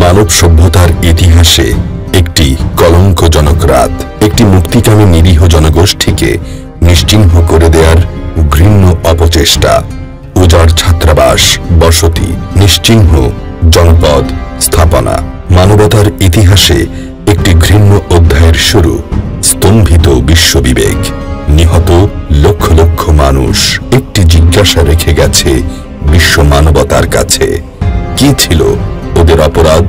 মানব সভ্যতার ইতিহাসে একটি কলঙ্কজনক রাত, একটি মুক্তিকামী নিরীহ জনগোষ্ঠীকে নিশ্চিহ্ন করে দেওয়ার ঘৃণ্য অপচেষ্টা। উজাড় ছাত্রাবাস, বসতি, নিশ্চিহ্ন জনপদ স্থাপনা, মানবতার ইতিহাসে একটি ঘৃণ্য অধ্যায়ের শুরু। স্তম্ভিত বিশ্ববিবেক, নিহত লক্ষ লক্ষ মানুষ। একটি জিজ্ঞাসা রেখে গেছে বিশ্ব মানবতার কাছে, কি ছিল ওদের অপরাধ?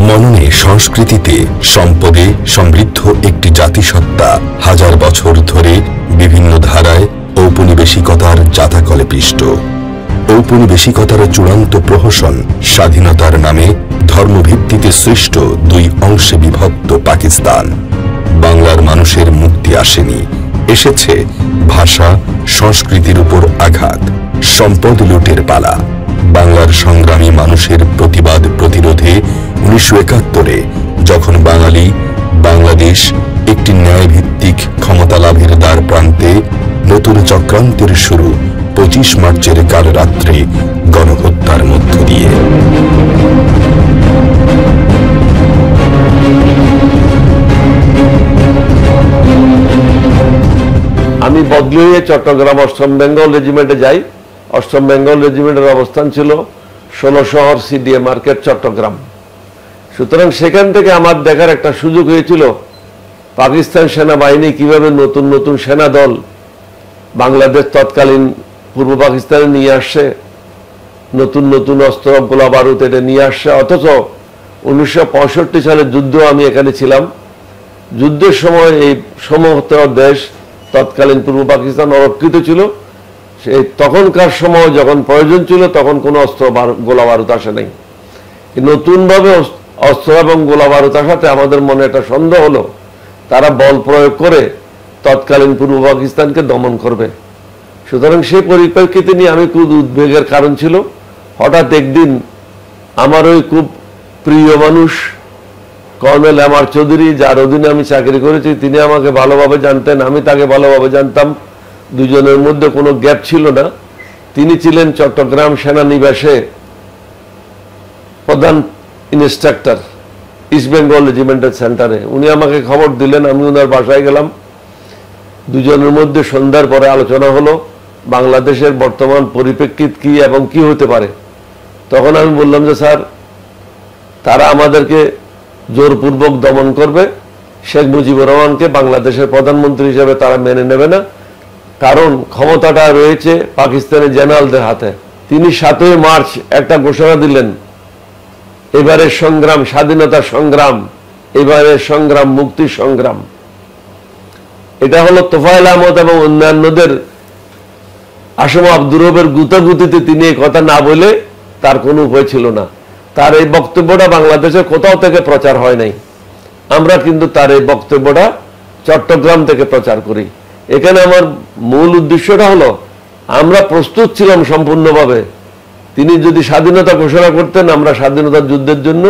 মননে, সংস্কৃতিতে, সম্পদে সমৃদ্ধ একটি জাতিসত্তা হাজার বছর ধরে বিভিন্ন ধারায় ঔপনিবেশিকতার জাতাকলে পিষ্ট। ঔপনিবেশিকতার চূড়ান্ত প্রহসন স্বাধীনতার নামে ধর্মভিত্তিতে সৃষ্ট দুই অংশে বিভক্ত পাকিস্তান। বাংলার মানুষের মুক্তি আসেনি, এসেছে ভাষা সংস্কৃতির উপর আঘাত, সম্পদ লুটের পালা। বাংলার সংগ্রামী মানুষের প্রতিবাদ প্রতিরোধে 1971-এ যখন বাংলাদেশ একটি ন্যায়ভিত্তিক ক্ষমতা লাভের দ্বার প্রান্তে, নতুন চক্রান্তের শুরু 25 মার্চের কাল রাত্রে গণহত্যার মধ্য দিয়ে। আমি বদলি হয়ে চট্টগ্রাম 8ম বেঙ্গল রেজিমেন্টে যাই। 8ম বেঙ্গল রেজিমেন্টের অবস্থান ছিল 16 শহর সিডিএ মার্কেট চট্টগ্রাম। সুতরাং সেখান থেকে আমার দেখার একটা সুযোগ হয়েছিল পাকিস্তান সেনাবাহিনী কিভাবে নতুন নতুন সেনা দল বাংলাদেশ তৎকালীন পূর্ব পাকিস্তানে নিয়ে আসছে, নতুন নতুন অস্ত্র গোলা বারুদ এটা নিয়ে আসছে। অথচ 1965 সালের যুদ্ধ আমি এখানে ছিলাম। যুদ্ধের সময় এই সমস্ত দেশ তৎকালীন পূর্ব পাকিস্তান অরক্ষিত ছিল। সেই তখনকার সময় যখন প্রয়োজন ছিল তখন কোনো অস্ত্র গোলা বারুদ আসে নাই। নতুনভাবে অস্ত্র এবং গোলা বারুদ আসাতে আমাদের মনে একটা সন্দেহ হলো তারা বল প্রয়োগ করে তৎকালীন পূর্ব পাকিস্তানকে দমন করবে। সুতরাং সেই পরিপ্রেক্ষিতে নিয়ে আমি খুব উদ্বেগের কারণ ছিল। হঠাৎ একদিন আমার ওই খুব প্রিয় মানুষ কর্নেল এমআর চৌধুরী, যার অধীনে আমি চাকরি করেছি, তিনি আমাকে ভালোভাবে জানতেন, আমি তাকে ভালোভাবে জানতাম। দুজনের মধ্যে কোনো গ্যাপ ছিল না। তিনি ছিলেন চট্টগ্রাম সেনানিবাসে প্রধান ইন্সট্রাক্টর ইস্ট বেঙ্গল রেজিমেন্টাল সেন্টারে। উনি আমাকে খবর দিলেন, আমি ওনার বাসায় গেলাম। দুজনের মধ্যে সন্ধ্যার পরে আলোচনা হলো বাংলাদেশের বর্তমান পরিপ্রেক্ষিত কি এবং কি হতে পারে। তখন আমি বললাম যে স্যার, তারা আমাদেরকে জোরপূর্বক দমন করবে। শেখ মুজিবুর রহমানকে বাংলাদেশের প্রধানমন্ত্রী হিসেবে তারা মেনে নেবে না, কারণ ক্ষমতাটা রয়েছে পাকিস্তানের জেনারেলদের হাতে। তিনি 7ই মার্চ একটা ঘোষণা দিলেন, এবারের সংগ্রাম স্বাধীনতা সংগ্রাম, এবারের সংগ্রাম মুক্তি সংগ্রাম। এটা হলো তোফায়েল আহমদ এবং অন্যান্যদের আসম আব্দুর রবের গুতাগুতিতে তিনি এই কথা না বলে তার কোনো উপায় ছিল না। তার এই বক্তব্যটা বাংলাদেশের কোথাও থেকে প্রচার হয় নাই। আমরা কিন্তু তার এই বক্তব্যটা চট্টগ্রাম থেকে প্রচার করি। এখানে আমার মূল উদ্দেশ্যটা হলো আমরা প্রস্তুত ছিলাম সম্পূর্ণভাবে। তিনি যদি স্বাধীনতা ঘোষণা করতেন, আমরা স্বাধীনতা যুদ্ধের জন্য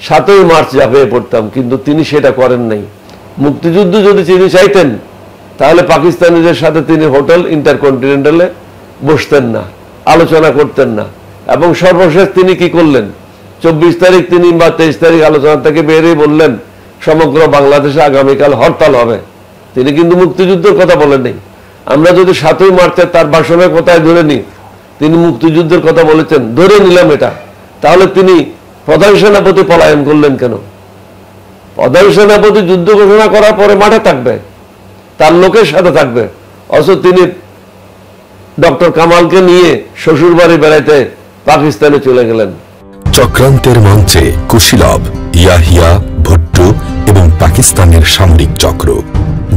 7ই মার্চ ঝাঁপিয়ে পড়তাম, কিন্তু তিনি সেটা করেন নাই। মুক্তিযুদ্ধ যদি তিনি চাইতেন তাহলে পাকিস্তানিদের সাথে তিনি হোটেল ইন্টারকন্টিনেন্টালে বসতেন না, আলোচনা করতেন না। এবং সর্বশেষ তিনি কি করলেন, 24 তারিখ তিনি বা 23 তারিখ আলোচনা থেকে বেরিয়ে বললেন সমগ্র বাংলাদেশে আগামীকাল হরতাল হবে। তিনি কিন্তু মুক্তিযুদ্ধের কথা বলেননি। আমরা যদি 7ই মার্চে তার ভাষণের কথায় ধরে নিই তিনি মুক্তিযুদ্ধের কথা বলেছেন, ধরে নিলাম এটা, তাহলে তিনি প্রধান সেনাপতি পলায়ন করলেন কেন? প্রধান সেনাপতি যুদ্ধ ঘোষণা করার পরে মাঠে থাকবে, তার লোকের সাথে থাকবে। অথচ তিনি ডক্টর কামালকে নিয়ে শ্বশুর বাড়ি বেড়াইতে পাকিস্তানে চলে গেলেন। চক্রান্তের মঞ্চে কুশীলব, ইয়াহিয়া, ভুট্টো এবং পাকিস্তানের সামরিক চক্র।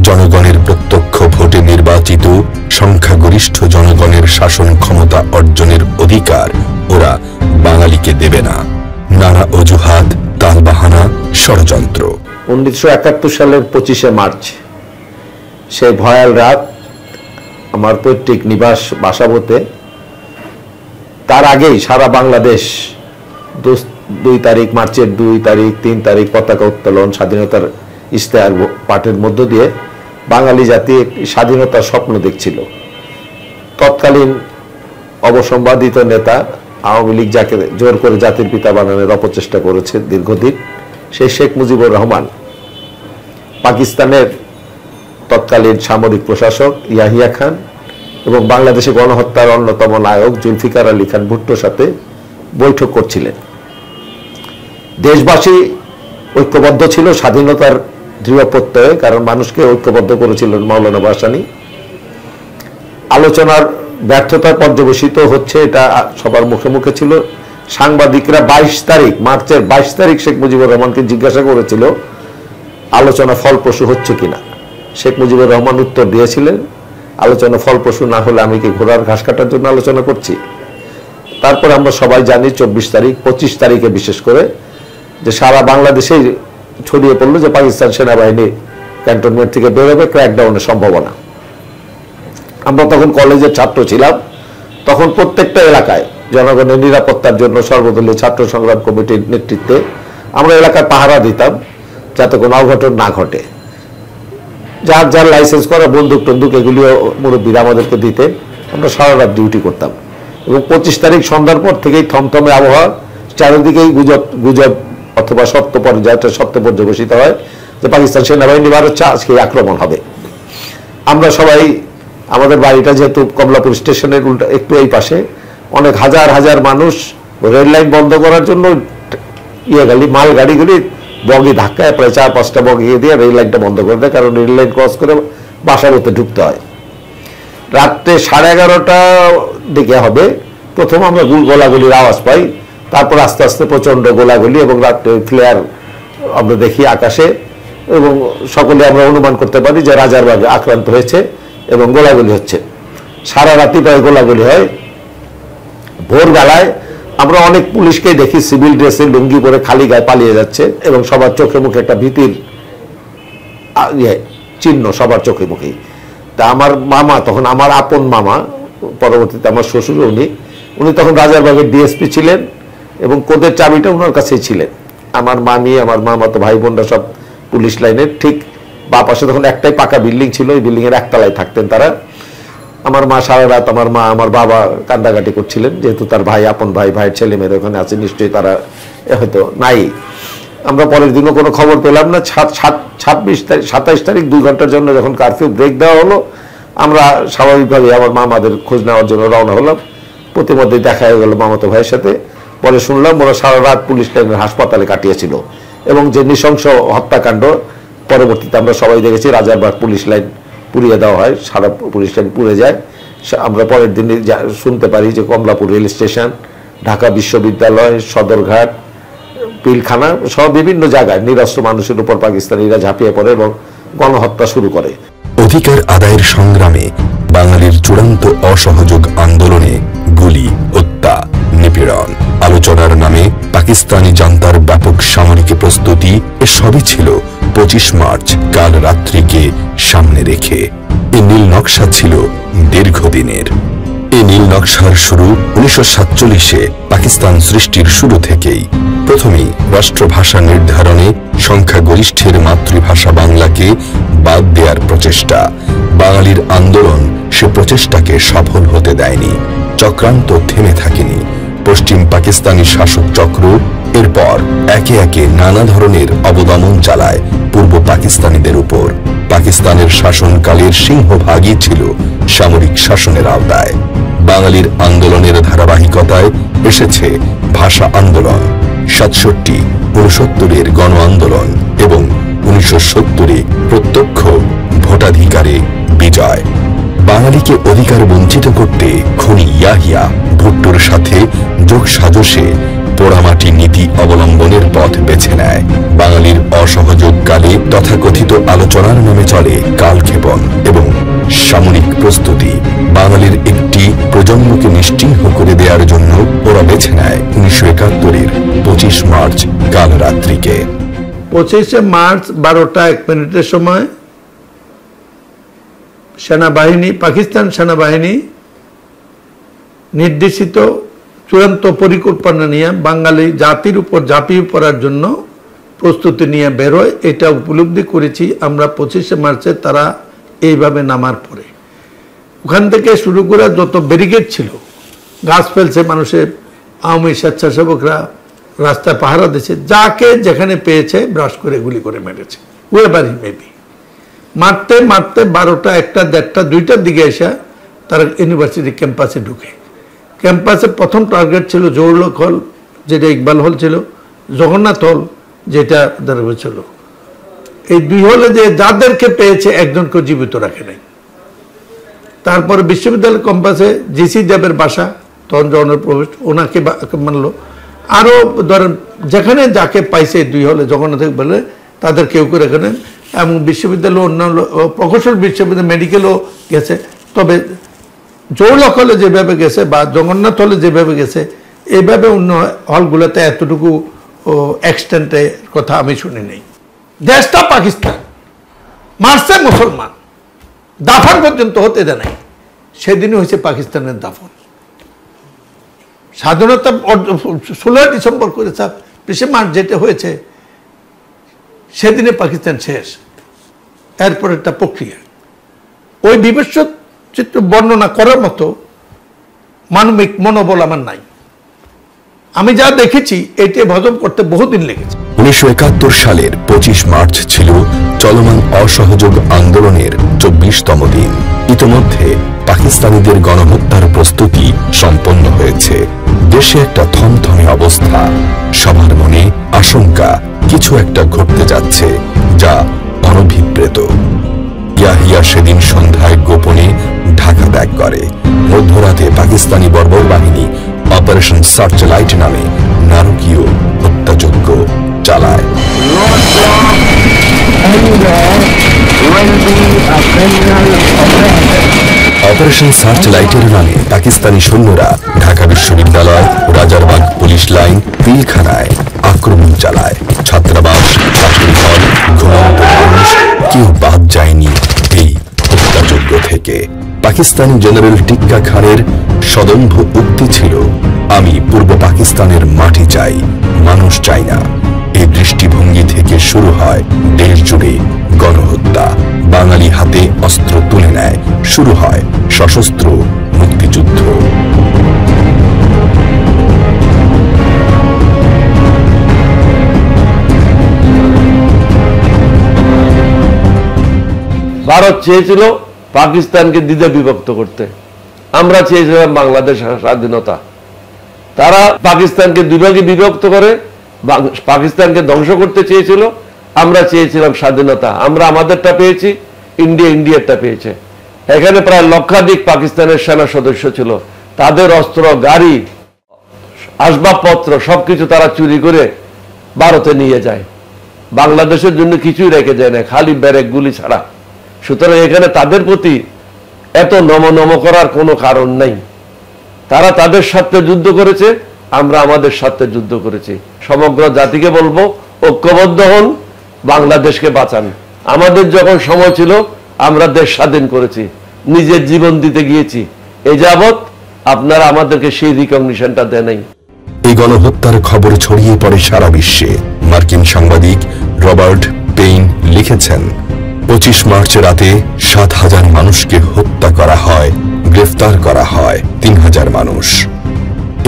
জনগণের প্রত্যক্ষ ভোটে নির্বাচিত সংখ্যাগরিষ্ঠ জনগণের শাসন ক্ষমতা অর্জনের অধিকার ওরা বাঙালিকে দেবে না। নানা অজুহাত, তালবাহানা, ষড়যন্ত্র। 1971 সালের 25শে মার্চ সেই ভয়াল রাত আমার পৈতৃক নিবাস বাসাবোতে। তার আগেই সারা বাংলাদেশ 2 তারিখ, মার্চের 2 তারিখ, 3 তারিখ পতাকা উত্তোলন, স্বাধীনতার ইশতেহার পাঠের মধ্য দিয়ে বাঙালি জাতি একটি স্বাধীনতার স্বপ্ন দেখছিল। তৎকালীন অবসংবাদিত নেতা আওয়ামী লীগ যাকে জোর করে জাতির পিতা বানানোর অপচেষ্টা করেছে দীর্ঘদিন, সেই শেখ মুজিবুর রহমান পাকিস্তানের তৎকালীন সামরিক প্রশাসক ইয়াহিয়া খান এবং বাংলাদেশে গণহত্যার অন্যতম নায়ক জুলফিকার আলী খান ভুট্টোর সাথে বৈঠক করছিলেন। দেশবাসী ঐক্যবদ্ধ ছিল স্বাধীনতার দৃঢ় প্রত্যয়ে, কারণ মানুষকে ঐক্যবদ্ধ করেছিলেন মাওলানা ভাসানী। আলোচনার ব্যর্থতার পর্যবেসিত হচ্ছে, এটা সবার মুখে মুখে ছিল। সাংবাদিকরা 22 তারিখ, মার্চের 22 তারিখ শেখ মুজিবুর রহমানকে জিজ্ঞাসা করেছিল আলোচনা ফলপ্রসূ হচ্ছে কিনা। শেখ মুজিবুর রহমান উত্তর দিয়েছিলেন, আলোচনা ফলপ্রসূ না হলে আমি কি ঘোড়ার ঘাস কাটার জন্য আলোচনা করছি। তারপর আমরা সবাই জানি 24 তারিখ, 25 তারিখে বিশেষ করে যে সারা বাংলাদেশেই ছড়িয়ে পড়লো যে পাকিস্তান সেনাবাহিনী ক্যান্টনমেন্ট থেকে বেরোবে, ক্র্যাকডাউনের সম্ভাবনা। আমরা তখন কলেজের ছাত্র ছিলাম, তখন প্রত্যেকটা এলাকায় জনগণের নিরাপত্তার জন্য সর্বদলীয় ছাত্র সংগ্রাম কমিটির নেতৃত্বে আমরা এলাকায় পাহারা দিতাম যাতে কোনো অঘটন না ঘটে। যার যার লাইসেন্স করা বন্দুক টন্দুক এগুলিও মুরব্বীরা আমাদেরকে দিতেন, আমরা সারা রাত ডিউটি করতাম। এবং 25 তারিখ সন্ধ্যার পর থেকেই থমথমে আবহাওয়া, চারিদিকেই গুজব অথবা সত্য পর্যায়টা সত্য পর্যবেসিত হয় যে পাকিস্তান সেনাবাহিনী বাড়াচ্ছে, আজকে আক্রমণ হবে। আমরা সবাই, আমাদের বাড়িটা যেহেতু কমলাপুর স্টেশনের উল্টা একটু এই পাশে, অনেক হাজার হাজার মানুষ রেল লাইন বন্ধ করার জন্য মাল গাড়িগুলি বগি ধাক্কায় প্রায় 4-5টা বগি দিয়ে রেল লাইনটা বন্ধ করে দেয়, কারণ রেল লাইন ক্রস করে বাসাবোতে ঢুকতে হয়। রাত্রে 11:30টা দিকে হবে প্রথম আমরা গোলাগুলির আওয়াজ পাই, তারপর আস্তে আস্তে প্রচন্ড গোলাগুলি এবং রাত্রে ফ্লেয়ার আমরা দেখি আকাশে, এবং সকলে আমরা অনুমান করতে পারি যে রাজারবাগে আক্রান্ত হয়েছে এবং গোলাগুলি হচ্ছে। সারা রাতি প্রায় গোলাগুলি হয়। ভোরবেলায় আমরা অনেক পুলিশকেই দেখি সিভিল ড্রেসে লুঙ্গি পরে খালি গায়ে পালিয়ে যাচ্ছে, এবং সবার চোখে মুখে একটা ভীতির চিহ্ন, সবার চোখে মুখেই। তা আমার মামা, তখন আমার আপন মামা, পরবর্তীতে আমার শ্বশুর, উনি তখন রাজারবাগের ডিএসপি ছিলেন এবং কোদের চাবিটা ওনার কাছেই ছিলেন। আমার মামি, আমার মামা তো ভাই বোনরা সব পুলিশ লাইনের ঠিক বা পাশে তখন একটাই পাকা বিল্ডিং ছিল, ওই বিল্ডিং এর একতলায় থাকতেন তারা। আমার মা সারা রাত, আমার মা আমার বাবা কান্দাকাটি করছিলেন, যেহেতু তার ভাই, আপন ভাই, ভাইয়ের ছেলে মেয়েরা ওখানে আছে, নিশ্চয়ই তারা হয়তো নাই। আমরা পরের দিনও কোনো খবর পেলাম না। 27 তারিখ 2 ঘন্টার জন্য যখন কারফিউ ব্রেক দেওয়া হলো, আমরা স্বাভাবিকভাবে আমার মামাদের খোঁজ নেওয়ার জন্য রওনা হলাম। প্রতিমধ্যে দেখা হয়ে গেল মামাতো ভাইয়ের সাথে। পরে শুনলাম ওরা সারা রাত পুলিশ লাইনের হাসপাতালে কাটিয়েছিল, এবং যে নৃশংস হত্যাকাণ্ড পরবর্তীতে আমরা সবাই দেখেছি। রাজারবাগ পুলিশ লাইন পুড়িয়ে দেওয়া হয়, সারা পুলিশ লাইন পুড়ে যায়। আমরা পরের দিনে শুনতে পারি যে কমলাপুর রেল স্টেশন, ঢাকা বিশ্ববিদ্যালয়, সদরঘাট, পিলখানা সব বিভিন্ন জায়গায় নিরস্ত্র মানুষের উপর পাকিস্তানিরা ঝাঁপিয়ে পড়ে এবং গণহত্যা শুরু করে। অধিকার আদায়ের সংগ্রামে বাঙালির চূড়ান্ত অসহযোগ আন্দোলনে গুলি, হত্যা, নিপীড়ন, আলোচনার নামে পাকিস্তানি জান্তার ব্যাপক সামরিক প্রস্তুতি, সবই ছিল 25 মার্চ কাল রাত্রিকে সামনে রেখে। এই নীল নকশা ছিল দীর্ঘদিনের। এই নীল নকশার শুরু 1947-এ পাকিস্তান সৃষ্টির শুরু থেকেই। প্রথমেই রাষ্ট্রভাষা নির্ধারণে সংখ্যাগরিষ্ঠের মাতৃভাষা বাংলাকে বাদ দেওয়ার প্রচেষ্টা। বাঙালির আন্দোলন সে প্রচেষ্টাকে সফল হতে দেয়নি। চক্রান্ত থেমে থাকেনি। পশ্চিম পাকিস্তানি শাসক চক্র এরপর একে একে নানা ধরনের অবদমন চালায় পূর্ব পাকিস্তানিদের উপর। পাকিস্তানের শাসনকালের সিংহভাগই ছিল সামরিক শাসনের আওতায়। বাঙালির আন্দোলনের ধারাবাহিকতায় এসেছে ভাষা আন্দোলন, 67, 69-এর গণ আন্দোলন এবং 1970-এ প্রত্যক্ষ ভোটাধিকারে বিজয়। বাঙালিকে অধিকার বঞ্চিত করতে খনি ইয়াহিয়া ভুট্টোর সাথে যোগ সাজসে পোড়ামাটি নীতি অবলম্বনের পথ বেছে নেয়। বাঙালির অসহযোগ কালে তথাকথিত আলোচনার নামে চলে কালক্ষেপণ এবং সামরিক প্রস্তুতি। বাঙালির একটি প্রজন্মকে নিশ্চিহ্ন করে দেওয়ার জন্য ওরা বেছে নেয় 1971-এর 25 মার্চ কাল রাত্রিকে। 25 মার্চ 12:01 সময় সেনাবাহিনী, পাকিস্তান সেনাবাহিনী নির্দেশিত চূড়ান্ত পরিকল্পনা নিয়ে বাঙালি জাতির উপর ঝাঁপিয়ে পড়ার জন্য প্রস্তুতি নিয়ে বেরোয়। এটা উপলব্ধি করেছি আমরা 25 মার্চে তারা এইভাবে নামার পরে। ওখান থেকে শুরু করে যত ব্যারিকেড ছিল, গাছ ফেলছে মানুষের, আওয়ামী স্বেচ্ছাসেবকরা রাস্তায় পাহারা দিয়েছে, যাকে যেখানে পেয়েছে ব্রাশ করে গুলি করে মেরেছে, ওয়েবারই মেবি। মারতে মারতে 12টা, 1টা, 1:30, 2টার দিকে এসে তারা ইউনিভার্সিটি ক্যাম্পাসে ঢুকে। ক্যাম্পাসে প্রথম টার্গেট ছিল জৌলক হল, যেটা ইকবাল হল ছিল, জগন্নাথ হল, যেটা দারুল ছিল। এই 2 হলে যে যাদেরকে পেয়েছে একজনকে জীবিত রাখে নাই। তারপরে বিশ্ববিদ্যালয় ক্যাম্পাসে জিসি দেবের বাসা, তখন জনের প্রবেশ, ওনাকে মানলো। আরও ধরেন যেখানে যাকে পাইছে 2 হলে জগন্নাথ বলে তাদের কেউ করে এখানে, এবং বিশ্ববিদ্যালয় অন্যান্য প্রকৌশল বিশ্ববিদ্যালয় মেডিকেলও গেছে। তবে জৌলক হলে যেভাবে গেছে বা জগন্নাথ হলে যেভাবে গেছে, এইভাবে অন্য হলগুলোতে এতটুকু এক্সটেন্টের কথা আমি শুনি নেই। দেশটা পাকিস্তান, মারছে মুসলমান, দাফন পর্যন্ত হতে দেয় নাই। সেদিনই হয়েছে পাকিস্তানের দাফন। স্বাধীনতা 16 ডিসেম্বর করে 20 মার্চ যেটা হয়েছে, সেদিনে পাকিস্তান শেষ। এরপর একটা প্রক্রিয়া, ওই বিভৎস চিত্র বর্ণনা করার মতো মানবিক মনোবল আমার নাই। আমি যা দেখেছি এটি হজম করতে বহুদিন লেগেছে। 1971 সালের 25 মার্চ ছিল চলমান অসহযোগ আন্দোলনের 24তম দিন। ইতোমধ্যে পাকিস্তানিদের গণহত্যার প্রস্তুতি সম্পন্ন হয়েছে। দেশে একটা থমথমে অবস্থা, সবার মনে আশঙ্কা কিছু একটা ঘটতে যাচ্ছে, যা অনভিপ্রেত। ইয়াহিয়া সেদিন সন্ধ্যায় গোপনে ঢাকা ত্যাগ করে। মধ্যরাতে পাকিস্তানি বর্বর বাহিনী অপারেশন সার্চ লাইট নামে নারকীয় হত্যাযজ্ঞ চালায়। অপারেশন সার্চ লাইটের নামে পাকিস্তানি সৈন্যরা ঢাকা বিশ্ববিদ্যালয়, রাজারবাগ পুলিশ লাইন, পিলখানায় আক্রমণ চালায়। ছাত্রাবাস, চাকরি হল, ঘুমন্ত মানুষ কেউ বাদ যায়নি এই হত্যাযজ্ঞ থেকে। পাকিস্তানি জেনারেল টিক্কা খানের সদম্ভ উক্তি ছিল, আমি পূর্ব পাকিস্তানের মাটি চাই, মানুষ চাই না। এই দৃষ্টিভঙ্গি থেকে শুরু হয় দেশ জুড়ে গণহত্যা। বাঙালি হাতে অস্ত্র তুলে নেয়, শুরু হয় সশস্ত্র মুক্তিযুদ্ধ। ভারত চেয়েছিল পাকিস্তানকে দ্বিধা বিভক্ত করতে, আমরা চেয়েছিলাম বাংলাদেশ স্বাধীনতা। তারা পাকিস্তানকে 2 ভাগে বিভক্ত করে পাকিস্তানকে ধ্বংস করতে চেয়েছিল, আমরা চেয়েছিলাম স্বাধীনতা। আমরা আমাদেরটা পেয়েছি, ইন্ডিয়া ইন্ডিয়ারটা পেয়েছে। এখানে প্রায় লক্ষাধিক পাকিস্তানের সেনা সদস্য ছিল, তাদের অস্ত্র, গাড়ি, আসবাবপত্র সবকিছু তারা চুরি করে ভারতে নিয়ে যায়। বাংলাদেশের জন্য কিছুই রেখে যায় না, খালি ব্যারেক গুলি ছাড়া। সুতরাং এখানে তাদের প্রতি এত নম করার কোনো কারণ নাই। তারা তাদের স্বার্থে যুদ্ধ করেছে, আমরা আমাদের স্বার্থে যুদ্ধ করেছি। সমগ্র জাতিকে বলবো, ঐক্যবদ্ধ হন, বাংলাদেশকে বাঁচান। আমাদের যখন সময় ছিল আমরা দেশ স্বাধীন করেছি, নিজের জীবন দিতে গিয়েছি। এই যাবৎ আপনারা আমাদেরকে সেই রিকগনিশনটা দেন নাই। এই গণহত্যার খবর ছড়িয়ে পড়ে সারা বিশ্বে। মার্কিন সাংবাদিক রবার্ট পেইন লিখেছেন, 25 মার্চ রাতে 7,000 মানুষকে হত্যা করা হয়, গ্রেফতার করা হয় 3,000 মানুষ।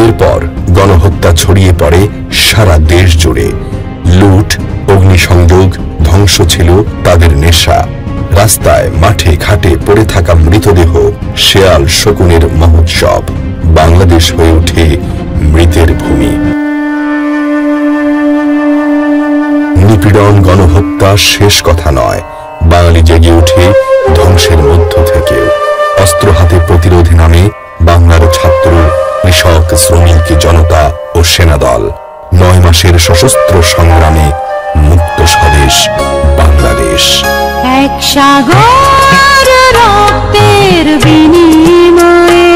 এরপর গণহত্যা ছড়িয়ে পড়ে সারা দেশ জুড়ে। লুট, অগ্নিসংযোগ, ধ্বংস ছিল তাদের নেশা। রাস্তায়, মাঠে ঘাটে পড়ে থাকা মৃতদেহ শেয়াল শকুনের মহোৎসব। বাংলাদেশ হয়ে ওঠে মৃতের ভূমি। নিপীড়ন, গণহত্যা শেষ কথা নয়। বাঙালি জেগে ওঠে ধ্বংসের মধ্য থেকেও। অস্ত্র হাতে প্রতিরোধে নামে বাংলার ছাত্র, কৃষক, শ্রমিক, জনতা ও সেনাদল। 9 মাসের সশস্ত্র সংগ্রামে মুক্ত স্বদেশ বাংলাদেশ। এক সাগর রক্তের বিনিময়ে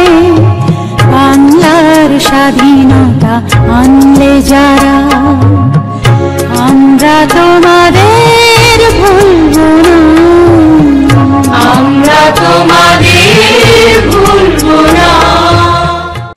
বাংলার স্বাধীনতা আনলে যারা, আমরা তোমার